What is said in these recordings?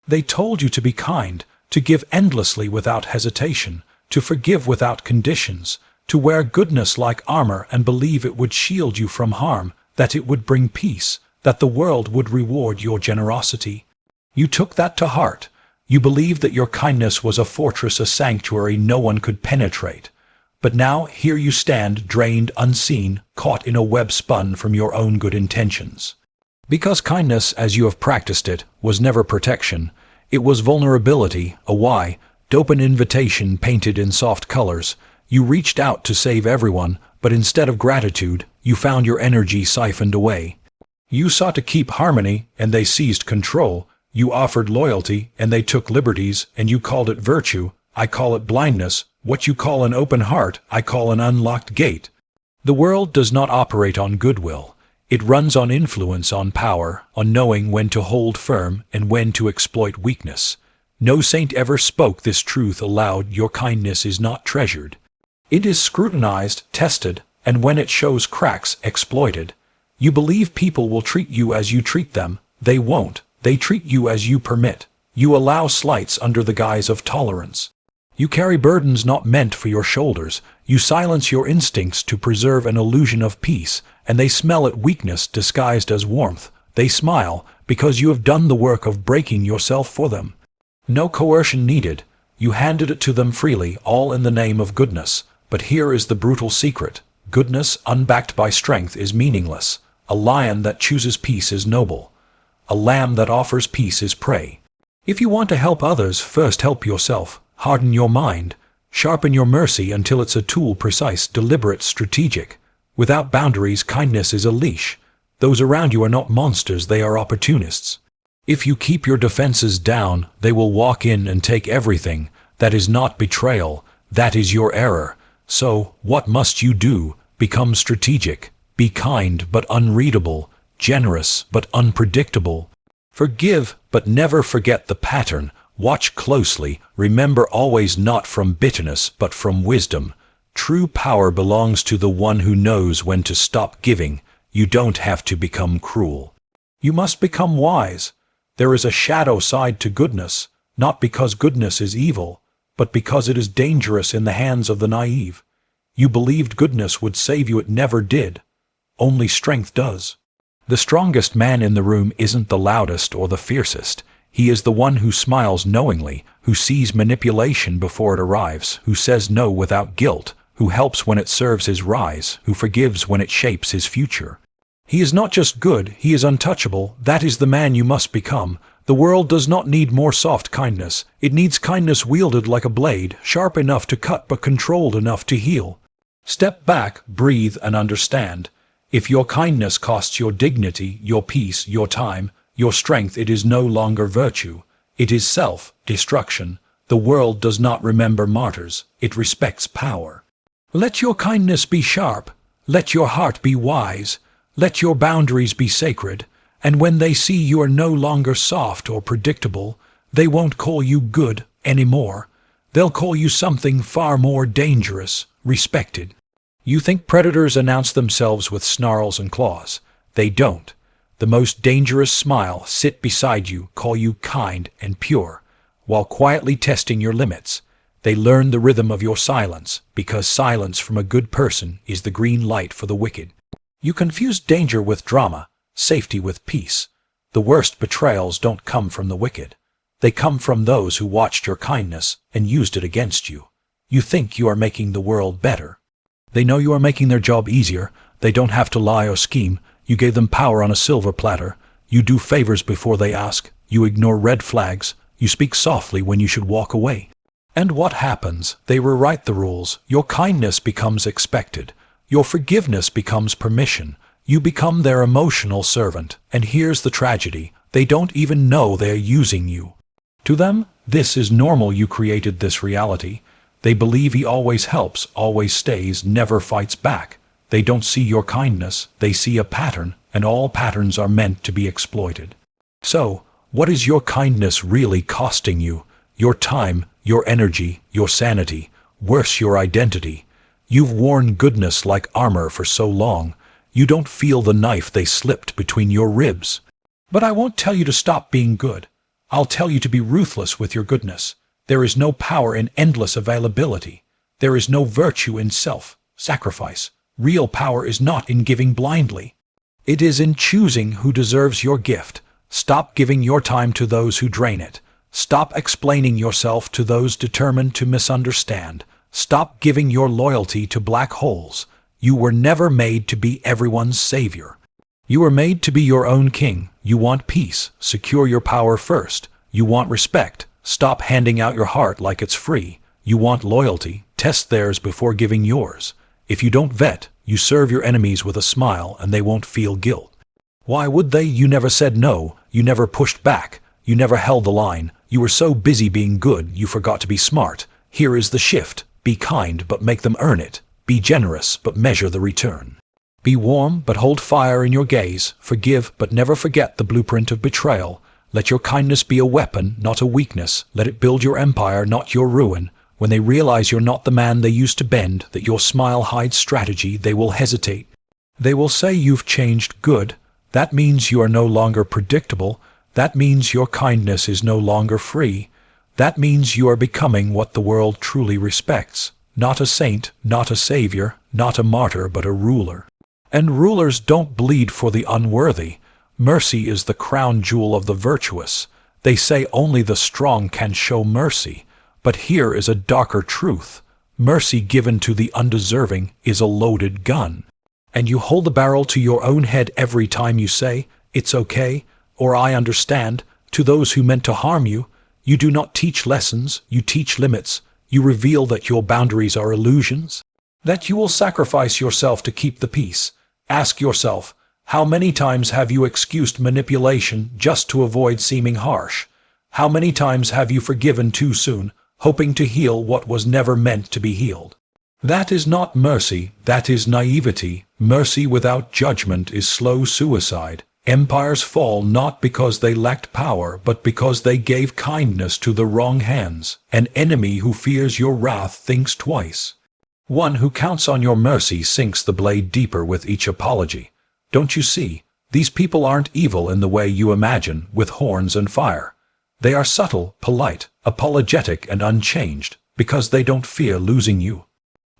They told you to be kind, to give endlessly without hesitation, to forgive without conditions, to wear goodness like armor and believe it would shield you from harm, that it would bring peace, that the world would reward your generosity. You took that to heart. You believed that your kindness was a fortress, a sanctuary no one could penetrate. But now here you stand, drained, unseen, caught in a web spun from your own good intentions. Because kindness, as you have practiced it, was never protection. It was vulnerability, a why, open invitation painted in soft colors. You reached out to save everyone, but instead of gratitude, you found your energy siphoned away. You sought to keep harmony, and they seized control. You offered loyalty, and they took liberties, and you called it virtue. I call it blindness. What you call an open heart, I call an unlocked gate. The world does not operate on goodwill. It runs on influence, on power, on knowing when to hold firm and when to exploit weakness. No saint ever spoke this truth aloud. Your kindness is not treasured. It is scrutinized, tested, and when it shows cracks, exploited. You believe people will treat you as you treat them. They won't. They treat you as you permit. You allow slights under the guise of tolerance. You carry burdens not meant for your shoulders. You silence your instincts to preserve an illusion of peace, and they smell at weakness disguised as warmth. They smile because you have done the work of breaking yourself for them. No coercion needed. You handed it to them freely, all in the name of goodness. But here is the brutal secret. Goodness unbacked by strength is meaningless. A lion that chooses peace is noble. A lamb that offers peace is prey. If you want to help others, first help yourself. Harden your mind. Sharpen your mercy until it's a tool, precise, deliberate, strategic. Without boundaries, kindness is a leash. Those around you are not monsters, they are opportunists. If you keep your defenses down, they will walk in and take everything. That is not betrayal. That is your error. So, what must you do? Become strategic. Be kind but unreadable. Generous but unpredictable. Forgive but never forget the pattern. Watch closely. Remember always, not from bitterness but from wisdom. True power belongs to the one who knows when to stop giving. You don't have to become cruel. You must become wise. There is a shadow side to goodness, not because goodness is evil, but because it is dangerous in the hands of the naive. You believed goodness would save you. It never did. Only strength does. The strongest man in the room isn't the loudest or the fiercest. He is the one who smiles knowingly, who sees manipulation before it arrives, who says no without guilt, who helps when it serves his rise, who forgives when it shapes his future. He is not just good, he is untouchable. That is the man you must become. The world does not need more soft kindness. It needs kindness wielded like a blade, sharp enough to cut but controlled enough to heal. Step back, breathe, and understand. If your kindness costs your dignity, your peace, your time, your strength, it is no longer virtue. It is self-destruction. The world does not remember martyrs. It respects power. Let your kindness be sharp. Let your heart be wise. Let your boundaries be sacred. And when they see you are no longer soft or predictable, they won't call you good anymore. They'll call you something far more dangerous, respected. You think predators announce themselves with snarls and claws. They don't. The most dangerous smile sit beside you, call you kind and pure, while quietly testing your limits. They learn the rhythm of your silence, because silence from a good person is the green light for the wicked. You confuse danger with drama, safety with peace. The worst betrayals don't come from the wicked. They come from those who watched your kindness and used it against you. You think you are making the world better. They know you are making their job easier. They don't have to lie or scheme. You gave them power on a silver platter. You do favors before they ask. You ignore red flags. You speak softly when you should walk away. And what happens? They rewrite the rules. Your kindness becomes expected. Your forgiveness becomes permission. You become their emotional servant. And here's the tragedy. They don't even know they are using you. To them, this is normal. You created this reality. They believe he always helps, always stays, never fights back. They don't see your kindness. They see a pattern, and all patterns are meant to be exploited. So, what is your kindness really costing you? Your time, your energy, your sanity, worse, your identity. You've worn goodness like armor for so long, you don't feel the knife they slipped between your ribs. But I won't tell you to stop being good. I'll tell you to be ruthless with your goodness. There is no power in endless availability. There is no virtue in self-sacrifice. Real power is not in giving blindly. It is in choosing who deserves your gift. Stop giving your time to those who drain it. Stop explaining yourself to those determined to misunderstand. Stop giving your loyalty to black holes. You were never made to be everyone's savior. You were made to be your own king. You want peace. Secure your power first. You want respect. Stop handing out your heart like it's free. You want loyalty. Test theirs before giving yours. If you don't vet, you serve your enemies with a smile and they won't feel guilt. Why would they? You never said no. You never pushed back. You never held the line. You were so busy being good, you forgot to be smart. Here is the shift. Be kind, but make them earn it. Be generous, but measure the return. Be warm, but hold fire in your gaze. Forgive, but never forget the blueprint of betrayal. Let your kindness be a weapon, not a weakness. Let it build your empire, not your ruin. When they realize you're not the man they used to bend, that your smile hides strategy, they will hesitate. They will say you've changed. Good. That means you are no longer predictable. That means your kindness is no longer free. That means you are becoming what the world truly respects. Not a saint, not a savior, not a martyr, but a ruler. And rulers don't bleed for the unworthy. Mercy is the crown jewel of the virtuous. They say only the strong can show mercy. But here is a darker truth. Mercy given to the undeserving is a loaded gun. And you hold the barrel to your own head every time you say, "It's okay," or "I understand," to those who meant to harm you. You do not teach lessons, you teach limits. You reveal that your boundaries are illusions, that you will sacrifice yourself to keep the peace. Ask yourself, how many times have you excused manipulation just to avoid seeming harsh? How many times have you forgiven too soon, hoping to heal what was never meant to be healed? That is not mercy, that is naivety. Mercy without judgment is slow suicide. Empires fall not because they lacked power, but because they gave kindness to the wrong hands. An enemy who fears your wrath thinks twice. One who counts on your mercy sinks the blade deeper with each apology. Don't you see? These people aren't evil in the way you imagine, with horns and fire. They are subtle, polite, apologetic, and unchanged, because they don't fear losing you.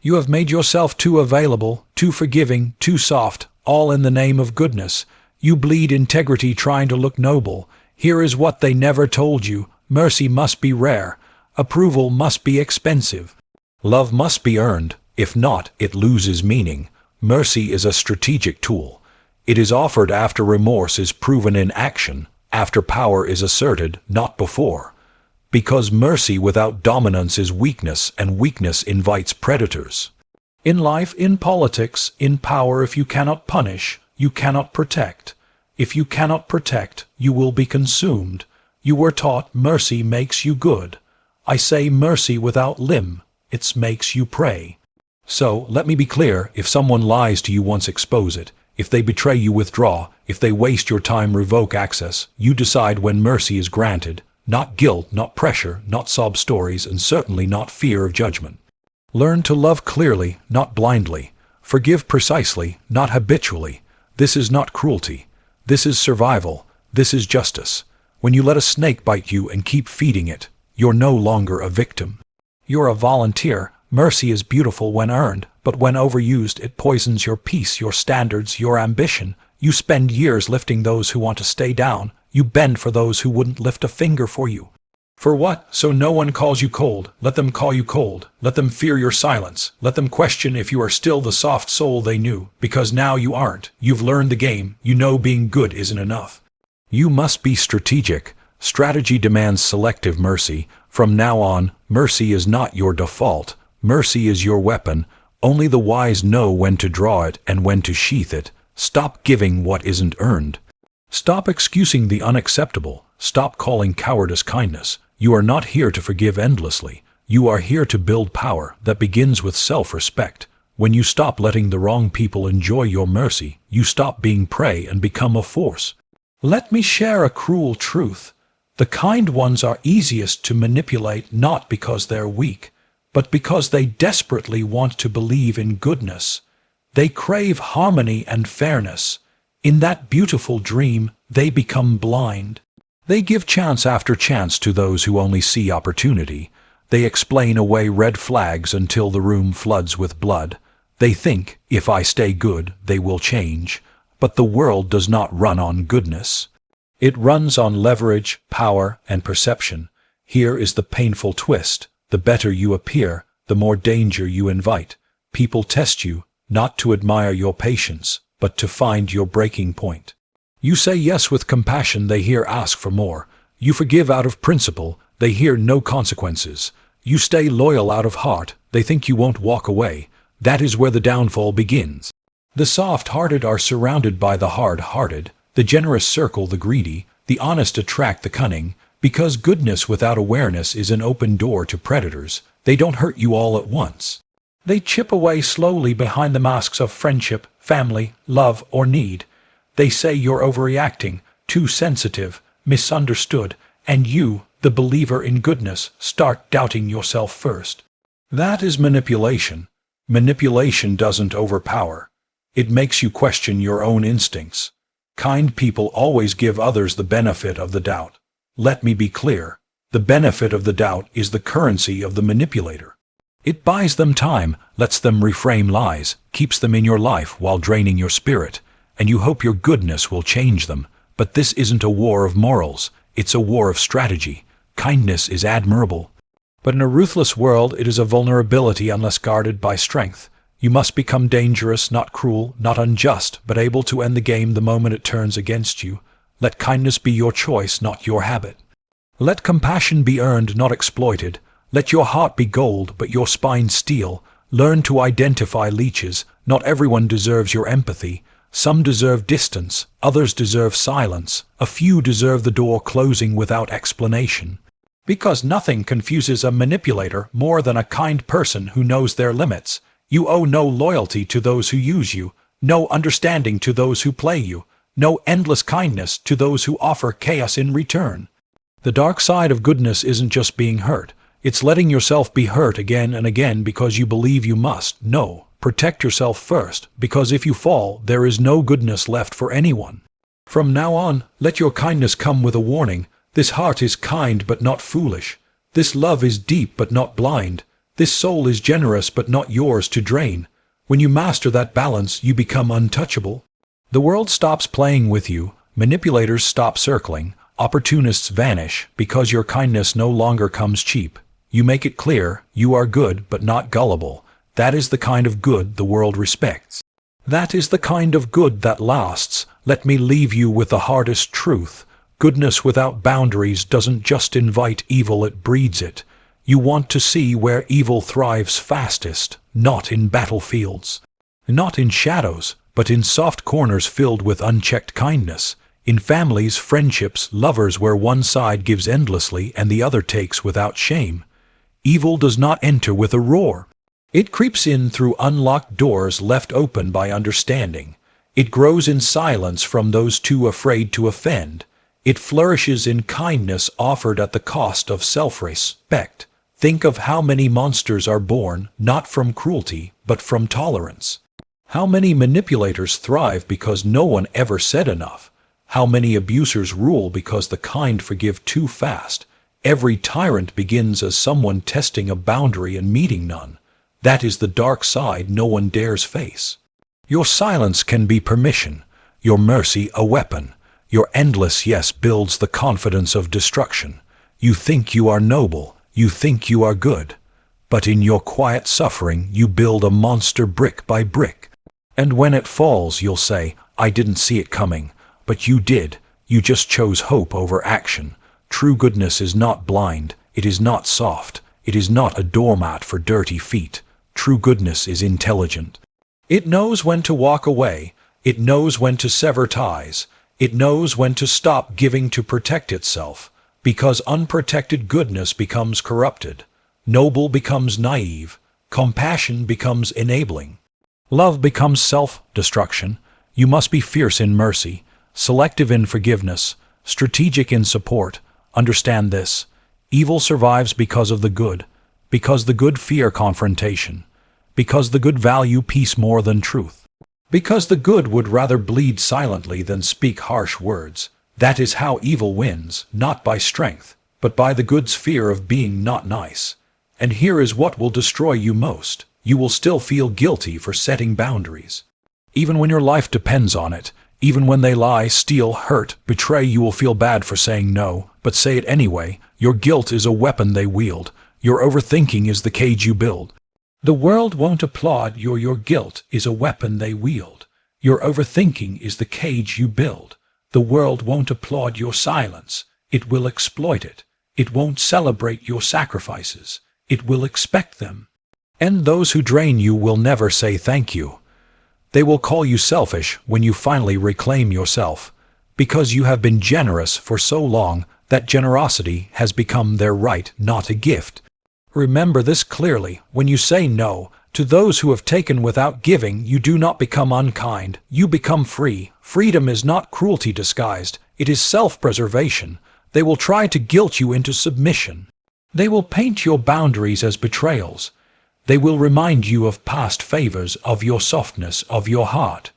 You have made yourself too available, too forgiving, too soft, all in the name of goodness. You bleed integrity trying to look noble. Here is what they never told you. Mercy must be rare. Approval must be expensive. Love must be earned. If not, it loses meaning. Mercy is a strategic tool. It is offered after remorse is proven in action, after power is asserted, not before. Because mercy without dominance is weakness, and weakness invites predators. In life, in politics, in power, if you cannot punish, you cannot protect. If you cannot protect, you will be consumed. You were taught mercy makes you good. I say mercy without limb. It makes you pray. So, let me be clear, if someone lies to you once, expose it. If they betray you, withdraw. If they waste your time, revoke access. You decide when mercy is granted. Not guilt, not pressure, not sob stories, and certainly not fear of judgment. Learn to love clearly, not blindly. Forgive precisely, not habitually. This is not cruelty. This is survival. This is justice. When you let a snake bite you and keep feeding it, you're no longer a victim. You're a volunteer. Mercy is beautiful when earned, but when overused, it poisons your peace, your standards, your ambition. You spend years lifting those who want to stay down. You bend for those who wouldn't lift a finger for you. For what? So no one calls you cold. Let them call you cold. Let them fear your silence. Let them question if you are still the soft soul they knew, because now you aren't. You've learned the game. You know being good isn't enough. You must be strategic. Strategy demands selective mercy. From now on, mercy is not your default. Mercy is your weapon. Only the wise know when to draw it and when to sheath it. Stop giving what isn't earned. Stop excusing the unacceptable. Stop calling cowardice kindness. You are not here to forgive endlessly. You are here to build power that begins with self-respect. When you stop letting the wrong people enjoy your mercy, you stop being prey and become a force. Let me share a cruel truth. The kind ones are easiest to manipulate not because they're weak, but because they desperately want to believe in goodness. They crave harmony and fairness. In that beautiful dream, they become blind. They give chance after chance to those who only see opportunity. They explain away red flags until the room floods with blood. They think, if I stay good, they will change. But the world does not run on goodness. It runs on leverage, power, and perception. Here is the painful twist. The better you appear, the more danger you invite. People test you, not to admire your patience, but to find your breaking point. You say yes with compassion, they hear ask for more. You forgive out of principle, they hear no consequences. You stay loyal out of heart, they think you won't walk away. That is where the downfall begins. The soft-hearted are surrounded by the hard-hearted. The generous circle the greedy. The honest attract the cunning. Because goodness without awareness is an open door to predators. They don't hurt you all at once. They chip away slowly behind the masks of friendship, family, love, or need. They say you're overreacting, too sensitive, misunderstood, and you, the believer in goodness, start doubting yourself first. That is manipulation. Manipulation doesn't overpower. It makes you question your own instincts. Kind people always give others the benefit of the doubt. Let me be clear. The benefit of the doubt is the currency of the manipulator. It buys them time, lets them reframe lies, keeps them in your life while draining your spirit, and you hope your goodness will change them. But this isn't a war of morals, it's a war of strategy. Kindness is admirable. But in a ruthless world, it is a vulnerability unless guarded by strength. You must become dangerous, not cruel, not unjust, but able to end the game the moment it turns against you. Let kindness be your choice, not your habit. Let compassion be earned, not exploited. Let your heart be gold, but your spine steel. Learn to identify leeches. Not everyone deserves your empathy. Some deserve distance, others deserve silence. A few deserve the door closing without explanation. Because nothing confuses a manipulator more than a kind person who knows their limits. You owe no loyalty to those who use you, no understanding to those who play you, no endless kindness to those who offer chaos in return. The dark side of goodness isn't just being hurt. It's letting yourself be hurt again and again because you believe you must. No, protect yourself first, because if you fall, there is no goodness left for anyone. From now on, let your kindness come with a warning. This heart is kind but not foolish. This love is deep but not blind. This soul is generous but not yours to drain. When you master that balance, you become untouchable. The world stops playing with you. Manipulators stop circling. Opportunists vanish because your kindness no longer comes cheap. You make it clear you are good but not gullible. That is the kind of good the world respects. That is the kind of good that lasts. Let me leave you with the hardest truth. Goodness without boundaries doesn't just invite evil, it breeds it. You want to see where evil thrives fastest, not in battlefields. Not in shadows, but in soft corners filled with unchecked kindness. In families, friendships, lovers where one side gives endlessly and the other takes without shame. Evil does not enter with a roar. It creeps in through unlocked doors left open by understanding. It grows in silence from those too afraid to offend. It flourishes in kindness offered at the cost of self-respect. Think of how many monsters are born, not from cruelty, but from tolerance. How many manipulators thrive because no one ever said enough. How many abusers rule because the kind forgive too fast. Every tyrant begins as someone testing a boundary and meeting none. That is the dark side no one dares face. Your silence can be permission, your mercy a weapon. Your endless yes builds the confidence of destruction. You think you are noble, you think you are good. But in your quiet suffering you build a monster brick by brick. And when it falls you'll say, I didn't see it coming. But you did, you just chose hope over action. True goodness is not blind, it is not soft, it is not a doormat for dirty feet. True goodness is intelligent. It knows when to walk away, it knows when to sever ties. It knows when to stop giving to protect itself, because unprotected goodness becomes corrupted. Noble becomes naive. Compassion becomes enabling. Love becomes self-destruction. You must be fierce in mercy, selective in forgiveness, strategic in support. Understand this. Evil survives because of the good, because the good fear confrontation, because the good value peace more than truth. Because the good would rather bleed silently than speak harsh words. That is how evil wins, not by strength, but by the good's fear of being not nice. And here is what will destroy you most. You will still feel guilty for setting boundaries. Even when your life depends on it, even when they lie, steal, hurt, betray, you will feel bad for saying no, but say it anyway. Your guilt is a weapon they wield. Your overthinking is the cage you build. The world won't applaud your guilt is a weapon they wield. Your overthinking is the cage you build. The world won't applaud your silence. It will exploit it. It won't celebrate your sacrifices. It will expect them. And those who drain you will never say thank you. They will call you selfish when you finally reclaim yourself, because you have been generous for so long that generosity has become their right, not a gift. Remember this clearly: when you say no to those who have taken without giving, you do not become unkind, you become free. Freedom is not cruelty disguised, it is self-preservation. They will try to guilt you into submission. They will paint your boundaries as betrayals. They will remind you of past favors, of your softness, of your heart.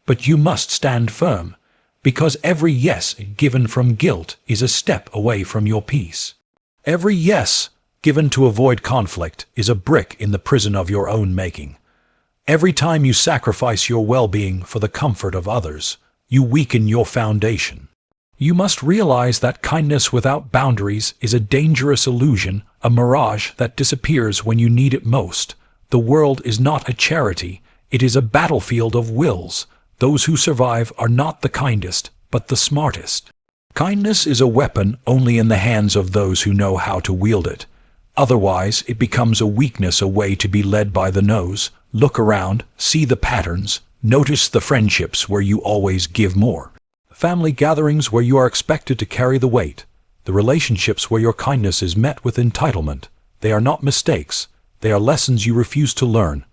But you must stand firm, because every yes given from guilt is a step away from your peace. Every yes given to avoid conflict is a brick in the prison of your own making. Every time you sacrifice your well-being for the comfort of others, you weaken your foundation. You must realize that kindness without boundaries is a dangerous illusion, a mirage that disappears when you need it most. The world is not a charity, it is a battlefield of wills. Those who survive are not the kindest, but the smartest. Kindness is a weapon only in the hands of those who know how to wield it. Otherwise, it becomes a weakness, a way to be led by the nose. Look around, see the patterns, notice the friendships where you always give more. Family gatherings where you are expected to carry the weight. The relationships where your kindness is met with entitlement. They are not mistakes. They are lessons you refuse to learn.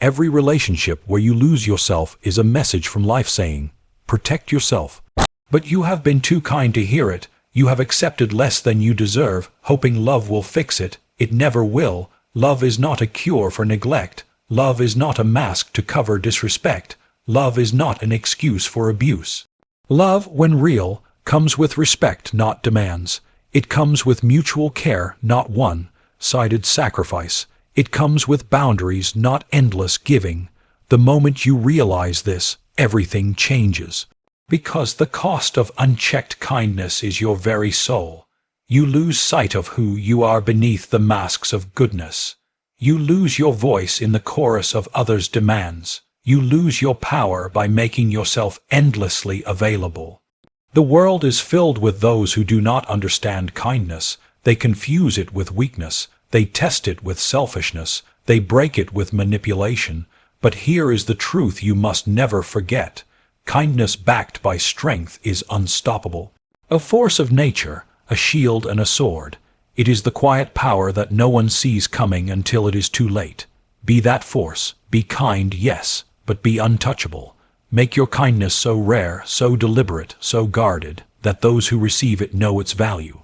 Every relationship where you lose yourself is a message from life saying, protect yourself. But you have been too kind to hear it. You have accepted less than you deserve, hoping love will fix it. It never will. Love is not a cure for neglect. Love is not a mask to cover disrespect. Love is not an excuse for abuse. Love, when real, comes with respect, not demands. It comes with mutual care, not one-sided sacrifice. It comes with boundaries, not endless giving. The moment you realize this, everything changes. Because the cost of unchecked kindness is your very soul. You lose sight of who you are beneath the masks of goodness. You lose your voice in the chorus of others' demands. You lose your power by making yourself endlessly available. The world is filled with those who do not understand kindness. They confuse it with weakness. They test it with selfishness. They break it with manipulation. But here is the truth you must never forget. Kindness backed by strength is unstoppable. A force of nature, a shield and a sword. It is the quiet power that no one sees coming until it is too late. Be that force. Be kind, yes, but be untouchable. Make your kindness so rare, so deliberate, so guarded, that those who receive it know its value.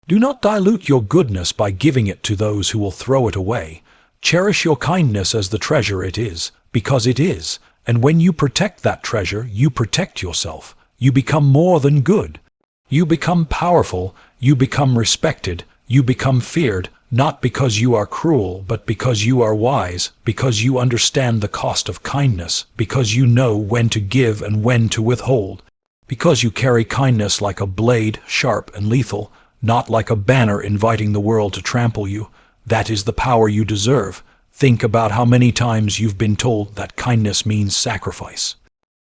Do not dilute your goodness by giving it to those who will throw it away. Cherish your kindness as the treasure it is, because it is. And when you protect that treasure, you protect yourself. You become more than good. You become powerful. You become respected. You become feared, not because you are cruel, but because you are wise, because you understand the cost of kindness, because you know when to give and when to withhold, because you carry kindness like a blade, sharp and lethal, not like a banner inviting the world to trample you. That is the power you deserve. Think about how many times you've been told that kindness means sacrifice.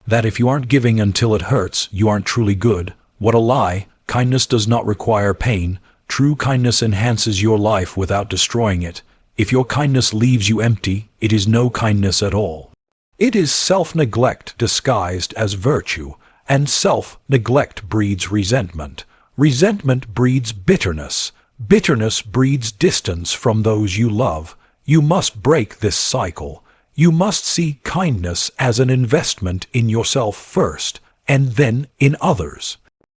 That if you aren't giving until it hurts, you aren't truly good. What a lie! Kindness does not require pain. True kindness enhances your life without destroying it. If your kindness leaves you empty, it is no kindness at all. It is self-neglect disguised as virtue, and self-neglect breeds resentment. Resentment breeds bitterness. Bitterness breeds distance from those you love. You must break this cycle. You must see kindness as an investment in yourself first, and then in others.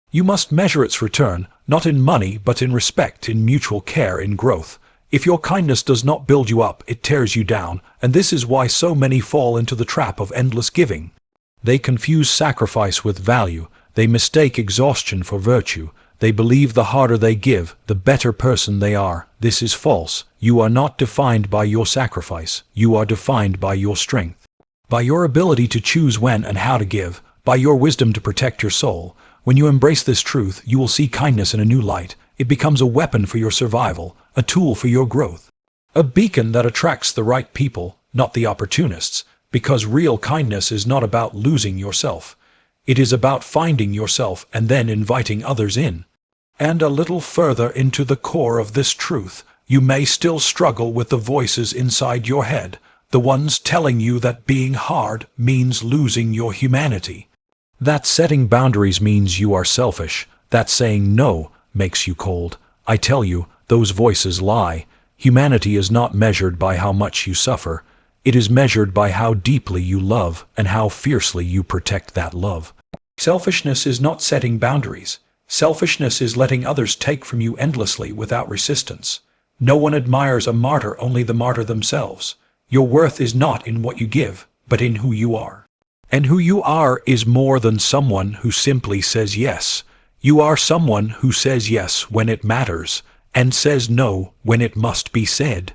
You must measure its return, not in money, but in respect, in mutual care, in growth. If your kindness does not build you up, it tears you down, and this is why so many fall into the trap of endless giving. They confuse sacrifice with value. They mistake exhaustion for virtue. They believe the harder they give, the better person they are. This is false. You are not defined by your sacrifice. You are defined by your strength. By your ability to choose when and how to give, by your wisdom to protect your soul. When you embrace this truth, you will see kindness in a new light. It becomes a weapon for your survival, a tool for your growth. A beacon that attracts the right people, not the opportunists, because real kindness is not about losing yourself. It is about finding yourself and then inviting others in. And a little further into the core of this truth, you may still struggle with the voices inside your head, the ones telling you that being hard means losing your humanity. That setting boundaries means you are selfish. That saying no makes you cold. I tell you, those voices lie. Humanity is not measured by how much you suffer. It is measured by how deeply you love and how fiercely you protect that love. Selfishness is not setting boundaries. Selfishness is letting others take from you endlessly without resistance. No one admires a martyr, only the martyr themselves. Your worth is not in what you give, but in who you are. And who you are is more than someone who simply says yes. You are someone who says yes when it matters, and says no when it must be said.